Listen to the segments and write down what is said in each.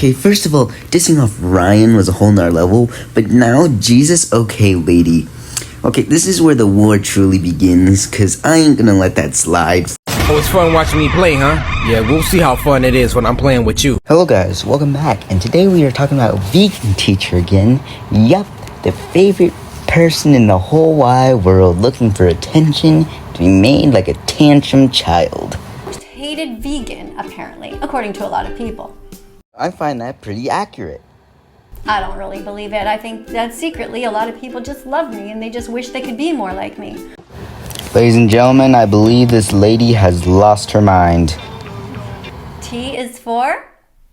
Okay, first of all, dissing off Ryan was a whole nother level, but now Jesus, okay, lady. Okay, this is where the war truly begins, cause I ain't gonna let that slide. Oh, it's fun watching me play, huh? Yeah, we'll see how fun it is when I'm playing with you. Hello guys, welcome back, and today we are talking about vegan teacher again. Yup, the favorite person in the whole wide world looking for attention to be made like a tantrum child. Hated vegan, apparently, according to a lot of people. I find that pretty accurate. I don't really believe it. I think that secretly a lot of people just love me and they just wish they could be more like me. Ladies and gentlemen, I believe this lady has lost her mind. T is for?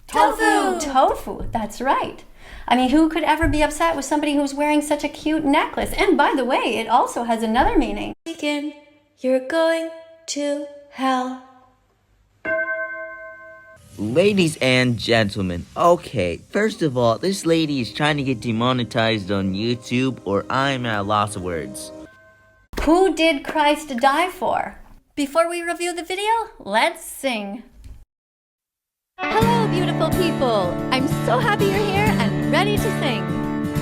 Tofu! Tofu, that's right. I mean, who could ever be upset with somebody who's wearing such a cute necklace? And by the way, it also has another meaning. Vegan, you're going to hell. Ladies and gentlemen, okay, first of all, this lady is trying to get demonetized on YouTube, or I'm at a loss of words. Who did Christ die for? Before we review the video, let's sing. Hello, beautiful people. I'm so happy you're here and ready to sing.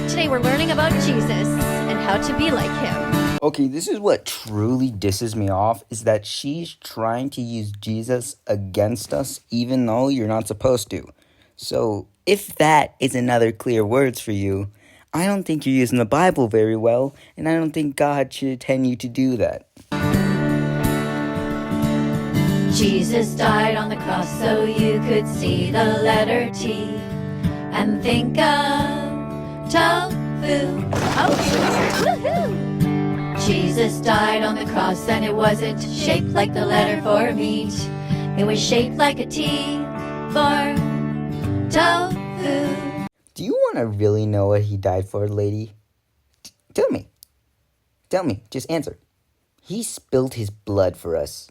Today we're learning about Jesus and how to be like him. Okay, this is what truly disses me off, is that she's trying to use Jesus against us even though you're not supposed to. So, if that is another clear words for you, I don't think you're using the Bible very well, and I don't think God should intend you to do that. Jesus died on the cross so you could see the letter T and think of tofu. Oh, woohoo! Jesus died on the cross and it wasn't shaped like the letter for meat. It was shaped like a T for tofu. Do you want to really know what he died for, lady? Tell me. Tell me. Just answer. He spilled his blood for us.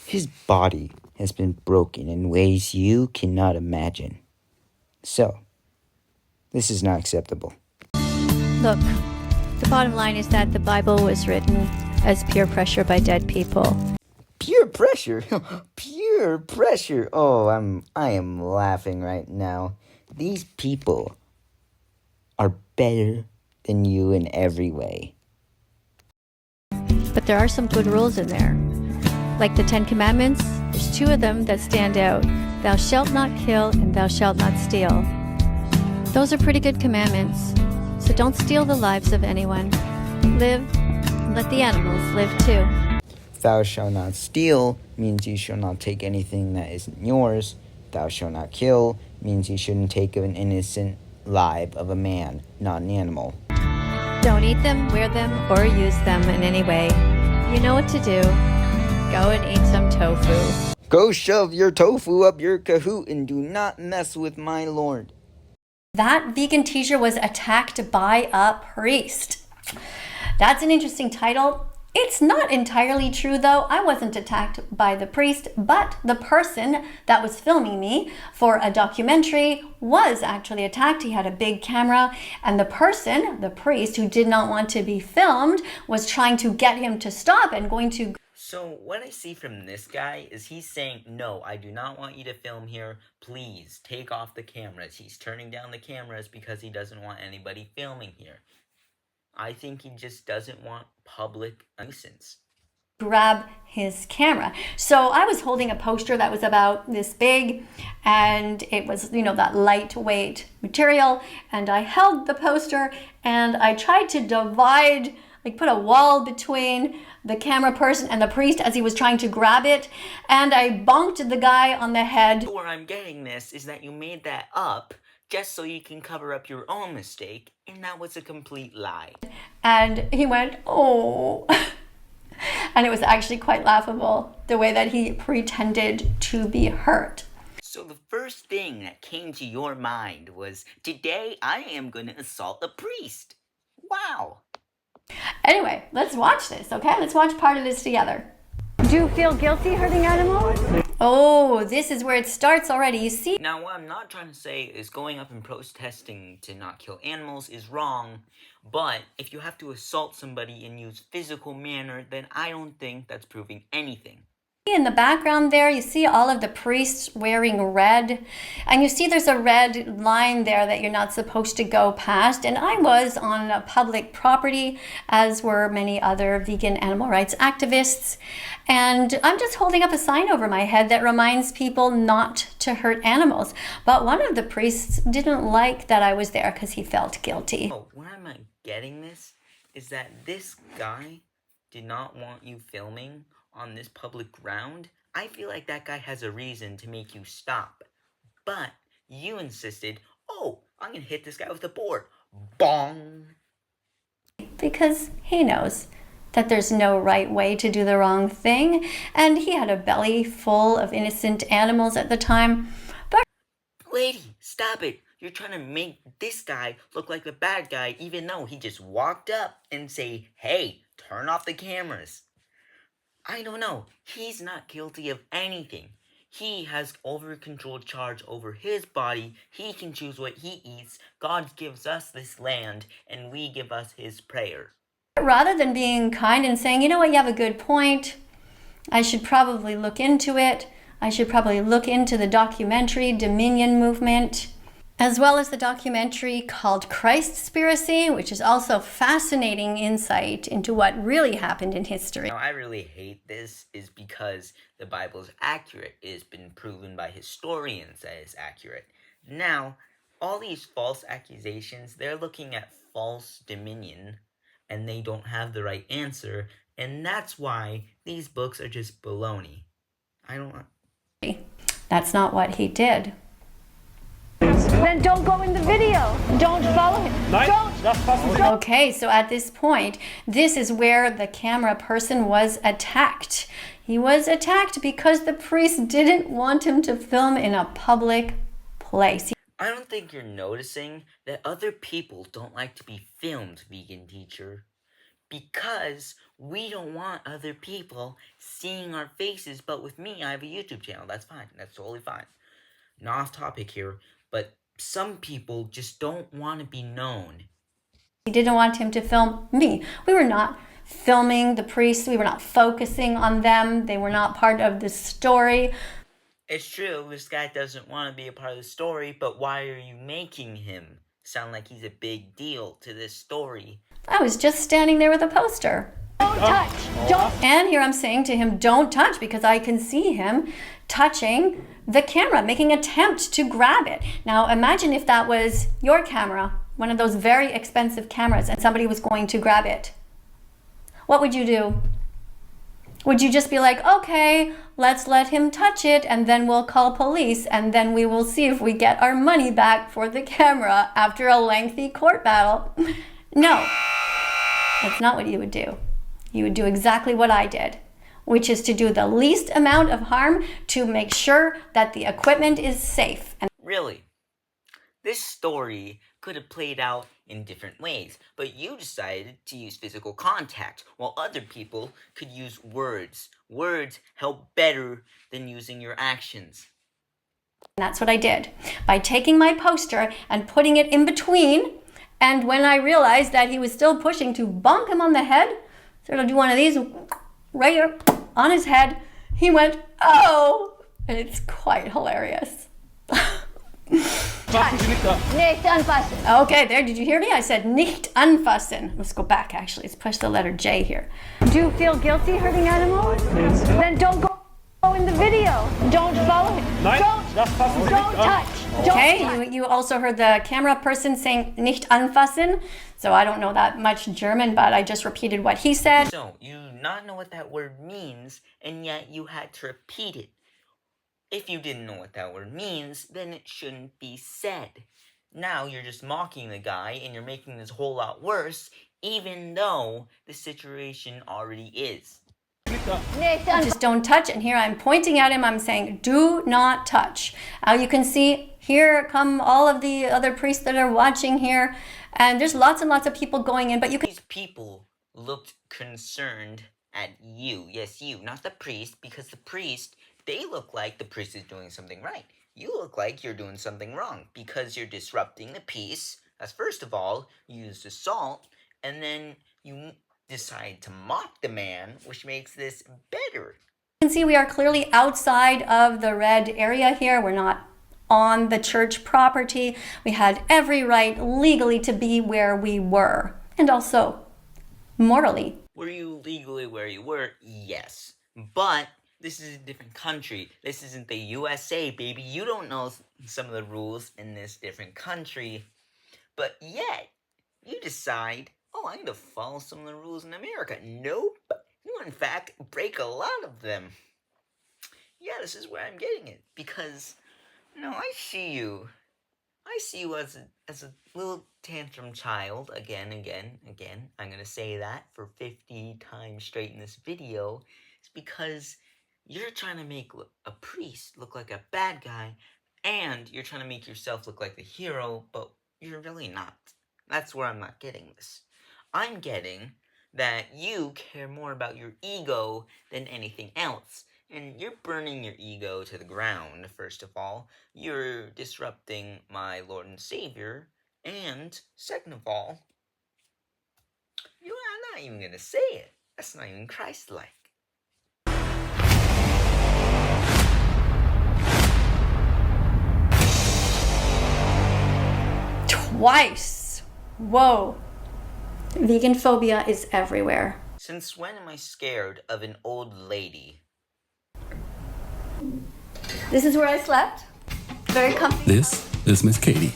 His body has been broken in ways you cannot imagine. So, this is not acceptable. Look, the bottom line is that the Bible was written as peer pressure by dead people. Peer pressure? Pure pressure. Oh, I am laughing right now. These people are better than you in every way. But there are some good rules in there. Like the 10 Commandments, there's 2 of them that stand out. Thou shalt not kill and thou shalt not steal. Those are pretty good commandments. So don't steal the lives of anyone. Live and let the animals live too. Thou shalt not steal means you shall not take anything that isn't yours. Thou shalt not kill means you shouldn't take an innocent life of a man, not an animal. Don't eat them, wear them, or use them in any way. You know what to do. Go and eat some tofu. Go shove your tofu up your cahoot and do not mess with my Lord. That vegan teacher was attacked by a priest. That's an interesting title. It's not entirely true though. I wasn't attacked by the priest, but the person that was filming me for a documentary was actually attacked. He had a big camera, and the person, the priest who did not want to be filmed, was trying to get him to stop and going to... So what I see from this guy is he's saying, no, I do not want you to film here. Please take off the cameras. He's turning down the cameras because he doesn't want anybody filming here. I think he just doesn't want public nuisance. Grab his camera. So I was holding a poster that was about this big, and it was, that lightweight material, and I held the poster and I tried to divide, put a wall between the camera person and the priest as he was trying to grab it, and I bonked the guy on the head. Where I'm getting this is that you made that up just so you can cover up your own mistake, and that was a complete lie. And he went, oh. And it was actually quite laughable, the way that he pretended to be hurt. So the first thing that came to your mind was, today I am going to assault a priest. Wow. Anyway, let's watch this, okay? Let's watch part of this together. Do you feel guilty hurting animals? Oh, this is where it starts already, you see? Now, what I'm not trying to say is going up and protesting to not kill animals is wrong, but if you have to assault somebody and use physical manner, then I don't think that's proving anything. In the background there, you see all of the priests wearing red, and you see there's a red line there that you're not supposed to go past. And I was on a public property, as were many other vegan animal rights activists. And I'm just holding up a sign over my head that reminds people not to hurt animals. But one of the priests didn't like that I was there because he felt guilty. Oh, where am I getting this? Is that this guy did not want you filming on this public ground? I feel like that guy has a reason to make you stop. But you insisted, oh, I'm gonna hit this guy with a board. Bong! Because he knows that there's no right way to do the wrong thing, and he had a belly full of innocent animals at the time. But Lady, stop it! You're trying to make this guy look like the bad guy even though he just walked up and say, hey, turn off the cameras. I don't know. He's not guilty of anything. He has over-controlled charge over his body. He can choose what he eats. God gives us this land, and we give us his prayer. rather than being kind and saying, you know what, you have a good point, I should probably look into it, I should probably look into the documentary Dominion Movement, as well as the documentary called Christspiracy, which is also fascinating insight into what really happened in history. Now, I really hate this is because the Bible is accurate. It has been proven by historians that it's accurate. Now, all these false accusations, they're looking at false dominion, and they don't have the right answer, and that's why these books are just baloney. I don't... That's not what he did. Then don't go in the video. Don't follow him. Don't. Okay, so at this point, this is where the camera person was attacked. He was attacked because the priest didn't want him to film in a public place. I don't think you're noticing that other people don't like to be filmed, vegan teacher. Because we don't want other people seeing our faces, but with me, I have a YouTube channel. That's fine. That's totally fine. Not off topic here, but some people just don't want to be known. He didn't want him to film me. We were not filming the priests. We were not focusing on them. They were not part of the story. It's true, this guy doesn't want to be a part of the story, but why are you making him sound like he's a big deal to this story? I was just standing there with a poster. Don't touch. Don't. And here I'm saying to him, don't touch, because I can see him touching the camera, making an attempt to grab it. Now imagine if that was your camera, one of those very expensive cameras, and somebody was going to grab it. What would you do? Would you just be like, okay, let's let him touch it, and then we'll call police, and then we will see if we get our money back for the camera after a lengthy court battle? No, that's not what you would do. You would do exactly what I did, which is to do the least amount of harm to make sure that the equipment is safe. And Really? This story could have played out in different ways, but you decided to use physical contact, while other people could use words. Words help better than using your actions. that's what I did. By taking my poster and putting it in between, and when I realized that he was still pushing to bonk him on the head, sort of do one of these right here on his head, he went, oh, and it's quite hilarious. Nicht anfassen. Okay, there, did you hear me? I said nicht anfassen. Let's go back, actually. Let's push the letter J here. Do you feel guilty hurting animals? Then don't go in the video. Don't follow him. Don't touch. Okay, you also heard the camera person saying nicht anfassen. So I don't know that much German, but I just repeated what he said. So, you do not know what that word means, and yet you had to repeat it. If you didn't know what that word means, then it shouldn't be said. Now you're just mocking the guy, and you're making this whole lot worse, even though the situation already is. Nicht Just don't touch. And here I'm pointing at him. I'm saying, do not touch. You can see here come all of the other priests that are watching here. And there's lots and lots of people going in. But you can These people looked concerned at you. Yes, you, not the priest, because the priest, they look like the priest is doing something right. You look like you're doing something wrong because you're disrupting the peace. As first of all, you used assault, and then you decide to mock the man, which makes this better. You can see we are clearly outside of the red area here. We're not on the church property. We had every right legally to be where we were, and also morally. Were you legally where you were? Yes. But this is a different country. This isn't the USA, baby. You don't know some of the rules in this different country. But yet, you decide, oh, I'm going to follow some of the rules in America. Nope. You, in fact, break a lot of them. Yeah, this is where I'm getting it. Because, I see you. I see you as a little tantrum child. Again. I'm going to say that for 50 times straight in this video. It's because you're trying to make a priest look like a bad guy. And you're trying to make yourself look like the hero, but you're really not. That's where I'm not getting this. I'm getting that you care more about your ego than anything else. And you're burning your ego to the ground, first of all. You're disrupting my Lord and Savior. And, second of all, I'm not even going to say it. That's not even Christ-like. Twice. Whoa. Vegan phobia is everywhere. Since when am I scared of an old lady? This is where I slept. Very comfy. This is Miss Katie.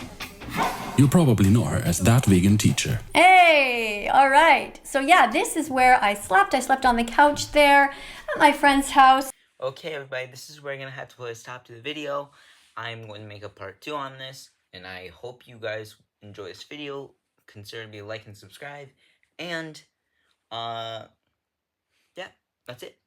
You probably know her as that vegan teacher. Hey, all right. So yeah, this is where I slept. I slept on the couch there at my friend's house. Okay, everybody, this is where I'm going to have to put a stop to the video. I'm going to make a part 2 on this, and I hope you guys enjoy this video. Consider me like and subscribe, and, yeah, that's it.